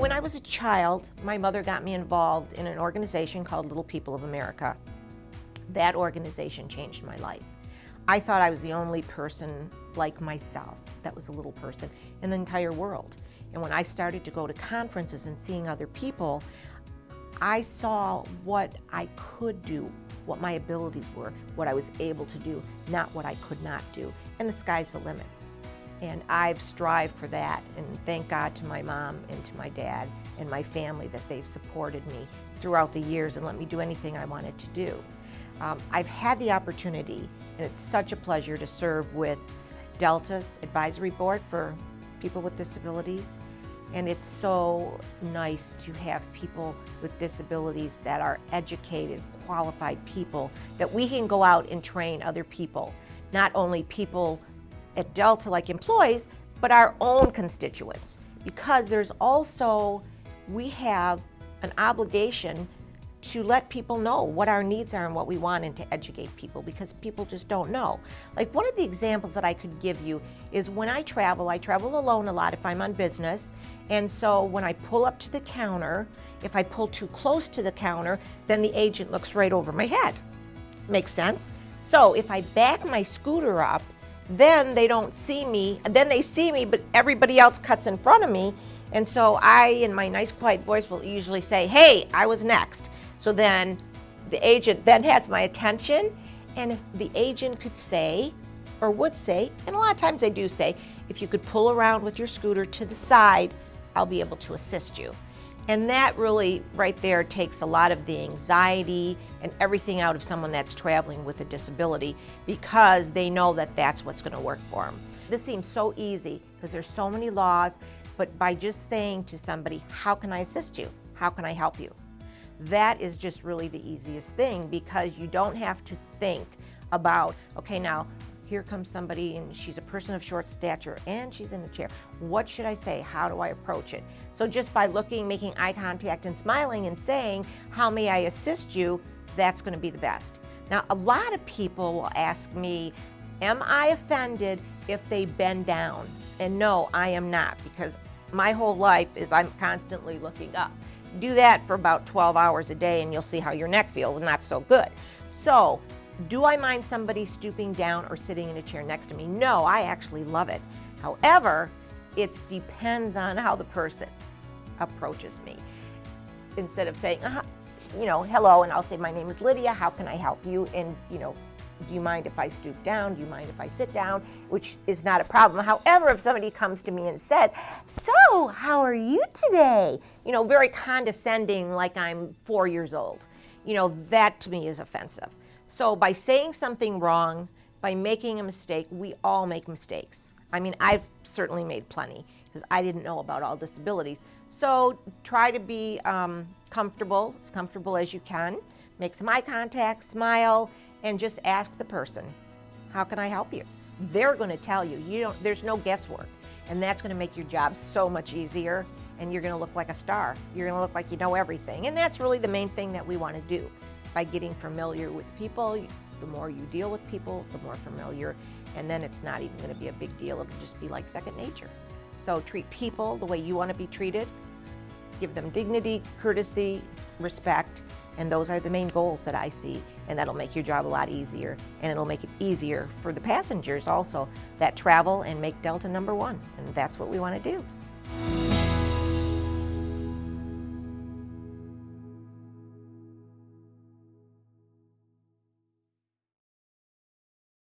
When I was a child, my mother got me involved in an organization called Little People of America. That organization changed my life. I thought I was the only person like myself that was a little person in the entire world. And when I started to go to conferences and seeing other people, I saw what I could do, what my abilities were, what I was able to do, not what I could not do. And the sky's the limit. And I've strived for that, and thank God to my mom and to my dad and my family that they've supported me throughout the years and let me do anything I wanted to do. I've had the opportunity, and it's such a pleasure to serve with Delta's advisory board for people with disabilities. And it's so nice to have people with disabilities that are educated, qualified people, that we can go out and train other people, not only people at Delta like employees, but our own constituents. Because there's also, we have an obligation to let people know what our needs are and what we want, and to educate people, because people just don't know. Like, one of the examples that I could give you is when I travel alone a lot if I'm on business. And so when I pull up to the counter, if I pull too close to the counter, then the agent looks right over my head. Makes sense? So if I back my scooter up, then they don't see me, then they see me, but everybody else cuts in front of me. And so I, in my nice quiet voice, will usually say, "Hey, I was next." So then the agent then has my attention, and if the agent could say, or would say, and a lot of times they do say, "If you could pull around with your scooter to the side, I'll be able to assist you." And that really, right there, takes a lot of the anxiety and everything out of someone that's traveling with a disability, because they know that that's what's going to work for them. This seems so easy because there's so many laws, but by just saying to somebody, "How can I assist you? How can I help you?" That is just really the easiest thing, because you don't have to think about, okay, now here comes somebody and she's a person of short stature and she's in a chair. What should I say? How do I approach it? So just by looking, making eye contact and smiling and saying, "How may I assist you?" that's going to be the best. Now, a lot of people will ask me, am I offended if they bend down? And no, I am not, because my whole life is I'm constantly looking up. Do that for about 12 hours a day and you'll see how your neck feels, and not so good. So, do I mind somebody stooping down or sitting in a chair next to me? No, I actually love it. However, it depends on how the person approaches me. Instead of saying, hello, and I'll say, "My name is Lydia, how can I help you?" And, do you mind if I stoop down? Do you mind if I sit down? Which is not a problem. However, if somebody comes to me and said, "So, how are you today?" Very condescending, like I'm 4 years old. That to me is offensive. So by saying something wrong, by making a mistake, we all make mistakes. I mean, I've certainly made plenty, because I didn't know about all disabilities. So try to be comfortable, as comfortable as you can. Make some eye contact, smile, and just ask the person, "How can I help you?" They're going to tell you. There's no guesswork, and that's going to make your job so much easier, and you're going to look like a star. You're going to look like you know everything, and that's really the main thing that we want to do. By getting familiar with people, the more you deal with people, the more familiar, and then it's not even going to be a big deal. It'll just be like second nature. So treat people the way you want to be treated. Give them dignity, courtesy, respect, and those are the main goals that I see, and that'll make your job a lot easier, and it'll make it easier for the passengers also that travel and make Delta #1, and that's what we want to do.